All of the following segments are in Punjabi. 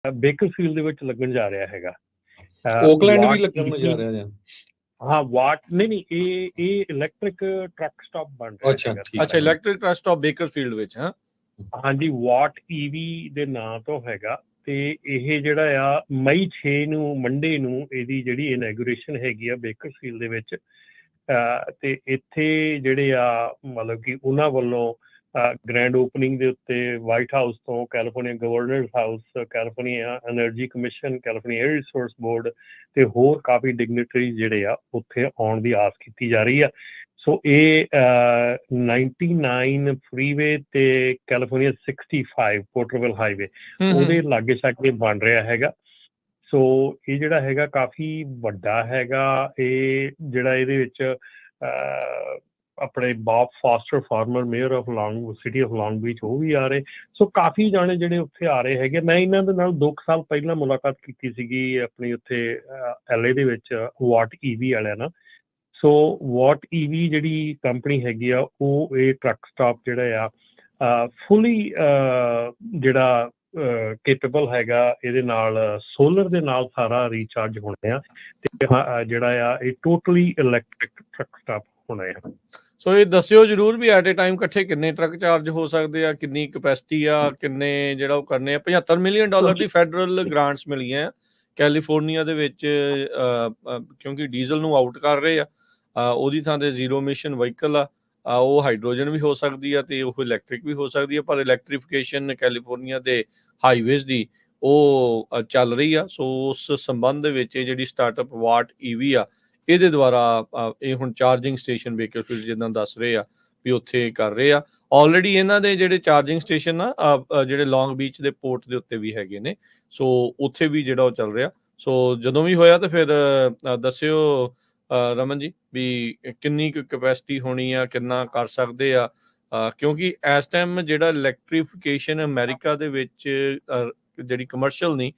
ਬੇਕਰਫੀਲਡ ਦੇ ਵਿੱਚ ਲੱਗਣ ਜਾ ਰਿਹਾ ਹੈਗਾ। ਓਕਲੈਂਡ ਵੀ ਲੱਗਣ ਨੂੰ ਜਾ ਰਿਹਾ ਜਾਂ ਹਾਂ ਵਾਟ ਨਹੀਂ ਇਹ ਇਲੈਕਟ੍ਰਿਕ ਟਰੱਕ ਸਟਾਪ ਬਣ ਰਿਹਾ ਹੈਗਾ। ਅੱਛਾ ਇਲੈਕਟ੍ਰਿਕ ਟਰੱਕ ਸਟਾਪ ਬੇਕਰਫੀਲਡ ਵਿੱਚ। ਹਾਂ ਹਾਂਜੀ, ਵਾਟ ਈਵੀ ਦੇ ਨਾਂ ਤੋਂ ਹੈਗਾ ਤੇ ਇਹ ਜਿਹੜਾ ਆ ਮਈ 6 ਨੂੰ ਮੰਡੇ ਨੂੰ ਇਹਦੀ ਜਿਹੜੀ ਇਨੈਗੂਰੇਸ਼ਨ ਹੈਗੀ ਆ ਬੇਕਰਫੀਲਡ ਦੇ ਵਿੱਚ। ਤੇ ਇੱਥੇ ਜਿਹੜੇ ਆ ਮਤਲਬ ਕਿ ਉਹਨਾਂ ਵੱਲੋਂ ਗ੍ਰੈਂਡ ਓਪਨਿੰਗ ਦੇ ਉੱਤੇ ਵਾਈਟ ਹਾਊਸ ਤੋਂ, California governor house, California energy commission, California air resource board ਤੇ ਹੋਰ ਕਾਫੀ ਡਿਗਨਿਟਰੀਜ਼ ਜਿਹੜੇ ਆ ਉੱਥੇ ਆਉਣ ਦੀ ਆਸ ਕੀਤੀ ਜਾ ਰਹੀ ਆ। ਸੋ ਇਹ 99 ਫਰੀਵੇ ਤੇ ਕੈਲੀਫੋਰਨੀਆ 65 ਪੋਰਟਰਵਿਲ ਹਾਈਵੇ ਉਹਦੇ ਲਾਗੇ ਛਾਗੇ ਬਣ ਰਿਹਾ ਹੈਗਾ। ਸੋ ਇਹ ਜਿਹੜਾ ਹੈਗਾ ਕਾਫੀ ਵੱਡਾ ਹੈਗਾ। ਇਹ ਜਿਹੜਾ ਇਹਦੇ ਵਿੱਚ ਆਪਣੇ Bob foster farmer mayor of city of long beach ਉਹ ਵੀ ਆ ਰਹੇ। ਸੋ ਕਾਫੀ ਜਾਣੇ ਜਿਹੜੇ ਉੱਥੇ ਆ ਰਹੇ ਹੈਗੇ। ਮੈਂ ਇਹਨਾਂ ਦੇ ਨਾਲ 2 ਸਾਲ ਪਹਿਲਾਂ ਮੁਲਾਕਾਤ ਕੀਤੀ ਸੀਗੀ ਆਪਣੀ ਉੱਥੇ LA ਦੇ ਵਿੱਚ ਵਾਟ ਈਵੀ ਵਾਲਿਆਂ ਨਾਲ। ਸੋ ਵਾਟ ਈਵੀ ਜਿਹੜੀ ਕੰਪਨੀ ਹੈਗੀ ਆ ਉਹ ਇਹ ਟਰੱਕ ਸਟਾਪ ਜਿਹੜਾ ਆ ਫੁੱਲੀ ਜਿਹੜਾ ਕੇਪੇਬਲ ਹੈਗਾ। ਇਹਦੇ ਨਾਲ ਸੋਲਰ ਦੇ ਨਾਲ ਸਾਰਾ ਰੀਚਾਰਜ ਹੋਣਾ ਆ ਤੇ ਜਿਹੜਾ ਆ ਇਹ ਟੋਟਲੀ ਇਲੈਕਟ੍ਰਿਕ ਟਰੱਕ ਸਟਾਪ ਹੋਣਾ ਆ। ਸੋ ਇਹ ਦੱਸਿਓ ਜ਼ਰੂਰ ਵੀ ਐਟ ਏ ਟਾਈਮ ਇਕੱਠੇ ਕਿੰਨੇ ਟਰੱਕ ਚਾਰਜ ਹੋ ਸਕਦੇ ਆ, ਕਿੰਨੀ ਕਪੈਸਿਟੀ ਆ, ਕਿੰਨੇ ਜਿਹੜਾ ਉਹ ਕਰਨੇ ਆ। $75 ਮਿਲੀਅਨ ਦੀ ਫੈਡਰਲ ਗ੍ਰਾਂਟਸ ਮਿਲੀਆਂ ਕੈਲੀਫੋਰਨੀਆ ਦੇ ਵਿੱਚ ਕਿਉਂਕਿ ਡੀਜ਼ਲ ਨੂੰ ਆਊਟ ਕਰ ਰਹੇ ਆ। ਉਹਦੀ ਥਾਂ ਤੇ ਜ਼ੀਰੋ ਇਮਿਸ਼ਨ ਵਹੀਕਲ ਆ, ਉਹ ਹਾਈਡਰੋਜਨ ਵੀ ਹੋ ਸਕਦੀ ਆ ਤੇ ਉਹ ਇਲੈਕਟ੍ਰਿਕ ਵੀ ਹੋ ਸਕਦੀ ਆ। ਪਰ ਇਲੈਕਟ੍ਰੀਫਿਕੇਸ਼ਨ ਕੈਲੀਫੋਰਨੀਆ ਦੇ ਹਾਈਵੇਜ਼ ਦੀ ਉਹ ਚੱਲ ਰਹੀ ਆ। ਸੋ ਉਸ ਸੰਬੰਧ ਦੇ ਵਿੱਚ ਇਹ ਜਿਹੜੀ ਸਟਾਰਟਅਪ ਵਾਟ ਈਵੀ ਆ ਇਹਦੇ ਦੁਆਰਾ ਇਹ ਹੁਣ ਚਾਰਜਿੰਗ ਸਟੇਸ਼ਨ ਬੇਕਰਫੀਲਡ ਜਿੱਦਾਂ ਦੱਸ ਰਹੇ ਆ ਵੀ ਉੱਥੇ ਕਰ ਰਹੇ ਆ। ਆਲਰੇਡੀ ਇਹਨਾਂ ਦੇ ਜਿਹੜੇ ਚਾਰਜਿੰਗ ਸਟੇਸ਼ਨ ਆ ਜਿਹੜੇ ਲੌਂਗ ਬੀਚ ਦੇ ਪੋਰਟ ਦੇ ਉੱਤੇ ਵੀ ਹੈਗੇ ਨੇ। ਸੋ ਉੱਥੇ ਵੀ ਜਿਹੜਾ ਉਹ ਚੱਲ ਰਿਹਾ। ਸੋ ਜਦੋਂ ਵੀ ਹੋਇਆ ਤਾਂ ਫਿਰ ਦੱਸਿਓ ਰਮਨ ਜੀ ਵੀ ਕਿੰਨੀ ਕੁ ਕਪੈਸਿਟੀ ਹੋਣੀ ਆ, ਕਿੰਨਾ ਕਰ ਸਕਦੇ ਆ। ਕਿਉਂਕਿ ਇਸ ਟਾਈਮ ਜਿਹੜਾ ਇਲੈਕਟ੍ਰੀਫਿਕੇਸ਼ਨ ਅਮਰੀਕਾ ਦੇ ਵਿੱਚ ਜਿਹੜੀ ਕਮਰਸ਼ੀਅਲ ਨਹੀਂ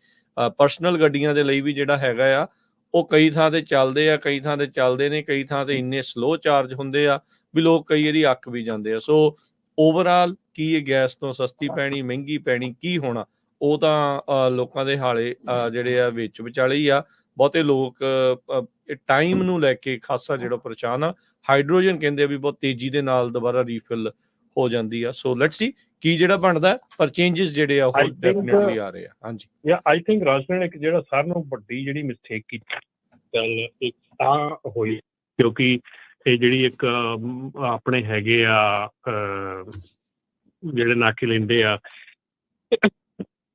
ਪਰਸਨਲ ਗੱਡੀਆਂ ਦੇ ਲਈ ਵੀ ਜਿਹੜਾ ਹੈਗਾ ਆ ਉਹ ਕਈ ਥਾਂ ਤੇ ਚੱਲਦੇ ਆ, ਕਈ ਥਾਂ ਤੇ ਚੱਲਦੇ ਨੇ, ਕਈ ਥਾਂ ਤੇ ਇੰਨੇ ਸਲੋ ਚਾਰਜ ਹੁੰਦੇ ਆ ਵੀ ਲੋਕ ਕਈ ਵਾਰੀ ਅੱਕ ਵੀ ਜਾਂਦੇ ਆ। ਸੋ ਓਵਰਆਲ ਕੀ ਇਹ ਗੈਸ ਤੋਂ ਸਸਤੀ ਪੈਣੀ, ਮਹਿੰਗੀ ਪੈਣੀ, ਕੀ ਹੋਣਾ, ਉਹ ਤਾਂ ਲੋਕਾਂ ਦੇ ਹਾਲੇ ਜਿਹੜੇ ਆ ਵਿੱਚ ਵਿਚਾਲੇ ਹੀ ਆ। ਬਹੁਤੇ ਲੋਕ ਟਾਈਮ ਨੂੰ ਲੈ ਕੇ ਖਾਸਾ ਜਿਹੜਾ ਪਰੇਸ਼ਾਨ ਆ। ਹਾਈਡਰੋਜਨ ਕਹਿੰਦੇ ਆ ਵੀ ਬਹੁਤ ਤੇਜ਼ੀ ਦੇ ਨਾਲ ਦੁਬਾਰਾ ਰੀਫਿਲ ਹੋ ਜਾਂਦੀ ਆ। ਸੋ ਲੈਟਸ ਸੀ ਕੀ ਜਿਹੜਾ ਬਣਦਾ, ਪਰ ਚੇਂਜਸ ਜਿਹੜੇ ਆ ਉਹ ਡੈਫੀਨਿਟਲੀ ਆ ਰਹੇ ਆ। ਹਾਂਜੀ ਆਈ ਥਿੰਕ ਰਾਜਨ ਇੱਕ ਜਿਹੜਾ ਸਾਰਿਆਂ ਨਾਲੋਂ ਵੱਡੀ ਜਿਹੜੀ ਮਿਸਟੇਕ ਕੀਤੀ ਗੱਲ ਇੱਕ ਤਾਂ ਹੋਈ ਕਿਉਂਕਿ ਇਹ ਜਿਹੜੀ ਇੱਕ ਆਪਣੇ ਹੈਗੇ ਆ ਜਿਹੜੇ ਨਾਕੇ ਲੈਂਦੇ ਆ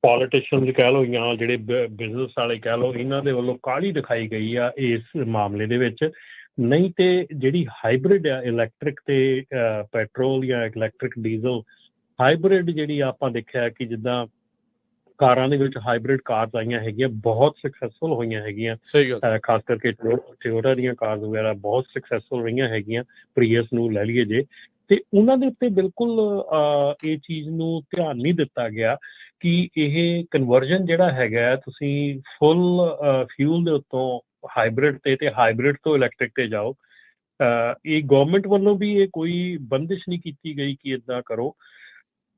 ਪੋਲੀਟੀਸ਼ੀਅਨਸ ਕਹਿ ਲਓ ਜਾਂ ਜਿਹੜੇ ਬਿਜ਼ਨਸ ਵਾਲੇ ਕਹਿ ਲਓ, ਇਹਨਾਂ ਦੇ ਵੱਲੋਂ ਕਾਹਲੀ ਦਿਖਾਈ ਗਈ ਆ ਇਸ ਮਾਮਲੇ ਦੇ ਵਿੱਚ। ਨਹੀਂ ਤੇ ਜਿਹੜੀ ਹਾਈਬ੍ਰਿਡ ਆ ਇਲੈਕਟ੍ਰਿਕ ਤੇ ਪੈਟਰੋਲ ਜਾਂ ਇਲੈਕਟ੍ਰਿਕ ਡੀਜ਼ਲ ਹਾਈਬ੍ਰਿਡ ਜਿਹੜੀ ਆਪਾਂ ਦੇਖਿਆ ਕਿ ਜਿੱਦਾਂ ਕਾਰਾਂ ਦੇ ਵਿੱਚ ਹਾਈਬ੍ਰਿਡ ਕਾਰਸ ਆਈਆਂ ਹੈਗੀਆਂ, ਬਹੁਤ ਸਕਸੈਸਫੁਲ ਹੋਈਆਂ ਹੈਗੀਆਂ। ਖਾਸ ਕਰਕੇ ਟੋਯੋਟਾ ਦੀਆਂ ਕਾਰਸ ਵਗੈਰਾ ਬਹੁਤ ਸਕਸੈਸਫੁਲ ਰਹੀਆਂ ਹੈਗੀਆਂ। ਪ੍ਰੀਅਸ ਨੂੰ ਲੈ ਲਈਏ ਜੇ, ਤੇ ਉਹਨਾਂ ਦੇ ਉੱਤੇ ਬਿਲਕੁਲ ਇਹ ਚੀਜ਼ ਨੂੰ ਧਿਆਨ ਨਹੀਂ ਦਿੱਤਾ ਗਿਆ ਕਿ ਇਹ ਕਨਵਰਜਨ ਜਿਹੜਾ ਹੈਗਾ ਤੁਸੀਂ ਫੁੱਲ ਫਿਊਲ ਦੇ ਉੱਤੋਂ ਹਾਈਬ੍ਰਿਡ ਤੇ ਹਾਈਬ੍ਰਿਡ ਤੋਂ ਇਲੈਕਟ੍ਰਿਕ ਤੇ ਜਾਓ। ਇਹ ਗਵਰਨਮੈਂਟ ਵੱਲੋਂ ਵੀ ਇਹ ਕੋਈ ਬੰਦਿਸ਼ ਨਹੀਂ ਕੀਤੀ ਗਈ ਕਿ ਇੱਦਾਂ ਕਰੋ।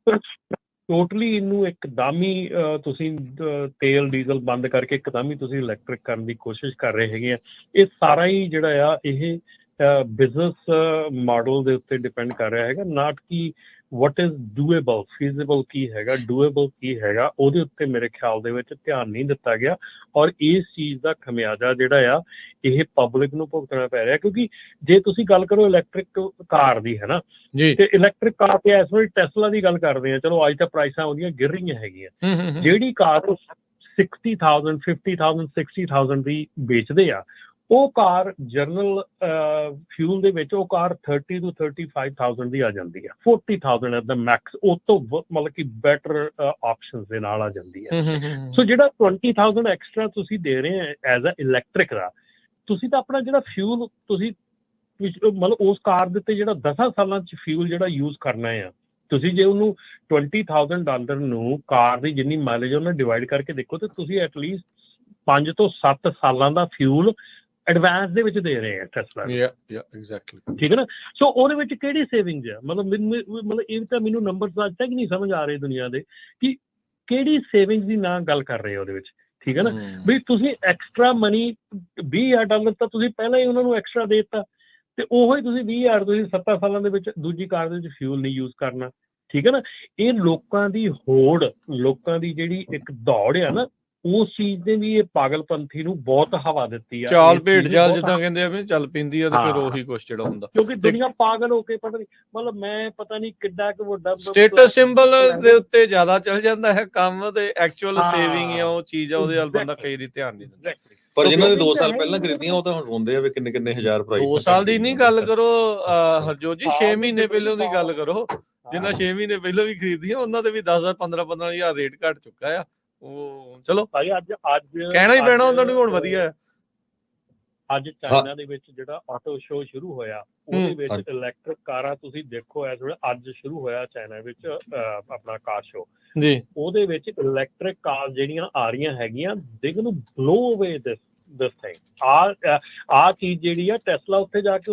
ਟੋਟਲੀ ਇਹਨੂੰ ਇੱਕਦਮ ਹੀ ਤੁਸੀਂ ਤੇਲ ਡੀਜ਼ਲ ਬੰਦ ਕਰਕੇ ਇੱਕਦਮ ਹੀ ਤੁਸੀਂ ਇਲੈਕਟ੍ਰਿਕ ਕਰਨ ਦੀ ਕੋਸ਼ਿਸ਼ ਕਰ ਰਹੇ ਹੈਗੇ ਆ। ਇਹ ਸਾਰਾ ਹੀ ਜਿਹੜਾ ਆ ਇਹ ਬਿਜ਼ਨਸ ਮਾਡਲ ਦੇ ਉੱਤੇ ਡਿਪੈਂਡ ਕਰ ਰਿਹਾ ਹੈਗਾ, ਨਾਟ ਕਿ ਵਟ ਇਜ਼ ਡੂਏਬਲ, ਫੀਜ਼ੇਬਲ ਕੀ ਹੈਗਾ, ਡੂਏਬਲ ਕੀ ਹੈਗਾ, ਉਹਦੇ ਉੱਤੇ ਮੇਰੇ ਖਿਆਲ ਦੇ ਵਿੱਚ ਧਿਆਨ ਨਹੀਂ ਦਿੱਤਾ ਗਿਆ। ਔਰ ਇਸ ਚੀਜ਼ ਦਾ ਖਮਿਆਜ਼ਾ ਜਿਹੜਾ ਆ ਇਹ ਪਬਲਿਕ ਨੂੰ ਭੁਗਤਣਾ ਪੈ ਰਿਹਾ। ਕਿਉਂਕਿ ਜੇ ਤੁਸੀਂ ਗੱਲ ਕਰੋ ਇਲੈਕਟ੍ਰਿਕ ਕਾਰ ਦੀ, ਹੈ ਨਾ, ਤੇ ਇਲੈਕਟ੍ਰਿਕ ਕਾਰ ਤੇ ਇਸ ਵੇਲੇ ਟੈਸਲਾ ਦੀ ਗੱਲ ਕਰਦੇ ਆ, ਚਲੋ ਅੱਜ ਤਾਂ ਪ੍ਰਾਈਸਾਂ ਉਹਦੀਆਂ ਗਿਰ ਰਹੀਆਂ ਹੈਗੀਆਂ। ਜਿਹੜੀ ਕਾਰ 60,000 50,000 60,000 ਦੀ ਵੇਚਦੇ ਆ, ਉਹ ਕਾਰ ਜਰਨਲ ਫਿਊਲ ਦੇ ਵਿੱਚ ਉਹ ਕਾਰ 30,000 to 35,000 ਦੀ ਆ ਜਾਂਦੀ ਹੈ। 40,000 ਐਟ ਦਾ ਮੈਕਸ, ਉਹ ਤੋਂ ਮਤਲਬ ਕਿ ਬੈਟਰ ਆਪਸ਼ਨਸ ਦੇ ਨਾਲ ਆ ਜਾਂਦੀ ਹੈ। ਸੋ ਜਿਹੜਾ 20,000 ਐਕਸਟਰਾ ਤੁਸੀਂ ਦੇ ਰਹੇ ਆ ਐਜ਼ ਅ ਇਲੈਕਟ੍ਰਿਕ ਦਾ, ਤੁਸੀਂ ਤਾਂ ਆਪਣਾ ਜਿਹੜਾ ਫਿਊਲ ਤੁਸੀਂ ਮਤਲਬ ਉਸ ਕਾਰ ਦੇ ਉੱਤੇ ਜਿਹੜਾ 10 ਸਾਲਾਂ 'ਚ ਫਿਊਲ ਜਿਹੜਾ ਯੂਜ਼ ਕਰਨਾ ਆ, ਤੁਸੀਂ ਜੇ ਉਹਨੂੰ $20,000 ਨੂੰ ਕਾਰ ਦੀ ਜਿੰਨੀ ਮਾਈਲੇਜ ਉਹਨੂੰ ਡਿਵਾਈਡ ਕਰਕੇ ਦੇਖੋ ਤੇ ਤੁਸੀਂ ਐਟਲੀਸਟ 5 ਤੋਂ 7 ਸਾਲਾਂ ਦਾ ਫਿਊਲ ਐਡਵਾਂਸ ਦੇ ਵਿੱਚ ਦੇ ਰਹੇ ਆ ਟੈਸਲਾ। ਠੀਕ ਹੈ ਨਾ। ਸੋ ਉਹਦੇ ਵਿੱਚ ਕਿਹੜੀ ਸੇਵਿੰਗਸ ਆ? ਮਤਲਬ ਇਹ ਤਾਂ ਮੈਨੂੰ ਨੰਬਰ ਅੱਜ ਤੱਕ ਨਹੀਂ ਸਮਝ ਆ ਰਹੇ ਦੁਨੀਆ ਦੇ ਕਿ ਕਿਹੜੀ ਸੇਵਿੰਗਸ ਦੀ ਨਾ ਗੱਲ ਕਰ ਰਹੇ ਹੋ ਉਹਦੇ ਵਿੱਚ, ਠੀਕ ਹੈ ਨਾ। ਵੀ ਤੁਸੀਂ ਐਕਸਟਰਾ ਮਨੀ $20,000 ਤਾਂ ਤੁਸੀਂ ਪਹਿਲਾਂ ਹੀ ਉਹਨਾਂ ਨੂੰ ਐਕਸਟਰਾ ਦੇ ਦਿੱਤਾ, ਤੇ ਉਹੋ ਹੀ ਤੁਸੀਂ 20,000 ਤੁਸੀਂ 7 ਸਾਲਾਂ ਦੇ ਵਿੱਚ ਦੂਜੀ ਕਾਰ ਦੇ ਵਿੱਚ ਫਿਊਲ ਨਹੀਂ ਯੂਜ਼ ਕਰਨਾ, ਠੀਕ ਹੈ ਨਾ। ਇਹ ਲੋਕਾਂ ਦੀ ਹੋੜ, ਲੋਕਾਂ ਦੀ ਜਿਹੜੀ ਇੱਕ ਦੌੜ ਆ ਨਾ, ਉਸ ਚੀਜ਼ ਨੇ ਵੀ ਇਹ ਪਾਗਲਪੰਥੀ ਨੂੰ ਬਹੁਤ ਹਵਾ ਦਿੱਤੀ ਆ। ਚਾਲ ਭੇਡ ਚਾਲ ਜਿੱਦਾਂ ਕਹਿੰਦੇ ਆ ਵੀ ਚੱਲ ਪੈਂਦੀ ਆ, ਤੇ ਫਿਰ ਉਹੀ ਕੁਛ ਜਿਹੜਾ ਹੁੰਦਾ, ਕਿਉਂਕਿ ਦੁਨੀਆ ਪਾਗਲ ਹੋ ਕੇ ਪਤਾ ਨਹੀਂ, ਮਤਲਬ ਮੈਂ ਪਤਾ ਨਹੀਂ ਕਿੱਡਾ ਕੁ ਵੱਡਾ ਸਟੇਟਸ ਸਿੰਬਲ ਦੇ ਉੱਤੇ ਜ਼ਿਆਦਾ ਚੱਲ ਜਾਂਦਾ ਹੈ ਕੰਮ, ਤੇ ਐਕਚੁਅਲ ਸੇਵਿੰਗ ਆ ਉਹ ਚੀਜ਼ ਆ, ਉਹਦੇ ਵੱਲ ਬੰਦਾ ਕਈ ਵਾਰੀ ਧਿਆਨ ਨਹੀਂ ਦਿੰਦਾ। ਪਰ ਜਿਨ੍ਹਾਂ ਨੇ 2 ਸਾਲ ਪਹਿਲਾਂ ਖਰੀਦੀਆਂ ਉਹ ਤਾਂ ਹੁਣ ਰੋਂਦੇ ਆ ਵੀ ਕਿੰਨੇ ਹਜ਼ਾਰ ਪ੍ਰਾਈਸ। 2 ਸਾਲ ਦੀ ਨਹੀਂ ਗੱਲ ਕਰੋ ਹਰਜੋਤ ਜੀ, 6 ਮਹੀਨੇ ਪਹਿਲਾਂ ਦੀ ਗੱਲ ਕਰੋ। ਜਿਨ੍ਹਾਂ 6 ਮਹੀਨੇ ਪਹਿਲਾਂ ਵੀ ਖਰੀਦੀਆਂ ਉਹਨਾਂ ਦੇ ਵੀ 10,000 15,000 ਰੇਟ ਘਟ ਚੁੱਕਾ ਆ। ਉਹ ਚਲੋ ਅੱਜ ਕਹਿਣਾ ਹੀ ਪੈਣਾ ਉਹਨਾਂ ਨੂੰ, ਹੁਣ ਵਧੀਆ ਹੈ। ਅੱਜ ਚਾਈਨਾ ਦੇ ਵਿੱਚ ਜਿਹੜਾ ਆਟੋ ਸ਼ੋਅ ਸ਼ੁਰੂ ਹੋਇਆ, ਉਹਦੇ ਵਿੱਚ ਇਲੈਕਟ੍ਰਿਕ ਕਾਰਾਂ ਤੁਸੀਂ ਦੇਖੋ, ਇਸ ਵੇਲੇ ਅੱਜ ਸ਼ੁਰੂ ਹੋਇਆ ਚਾਈਨਾ ਵਿੱਚ ਆਪਣਾ ਕਾਰ ਸ਼ੋਅ ਜੀ, ਉਹਦੇ ਵਿੱਚ ਇਲੈਕਟ੍ਰਿਕ ਕਾਰ ਜਿਹੜੀਆਂ ਆ ਰਹੀਆਂ ਹੈਗੀਆਂ, ਦੇ ਨੂੰ ਬਲੋ ਅਵੇ ਦਿਸ ਥਿੰਗ। ਆ ਚੀਜ਼ ਜਿਹੜੀ ਆ ਟੈਸਲਾ ਉੱਥੇ ਜਾ ਕੇ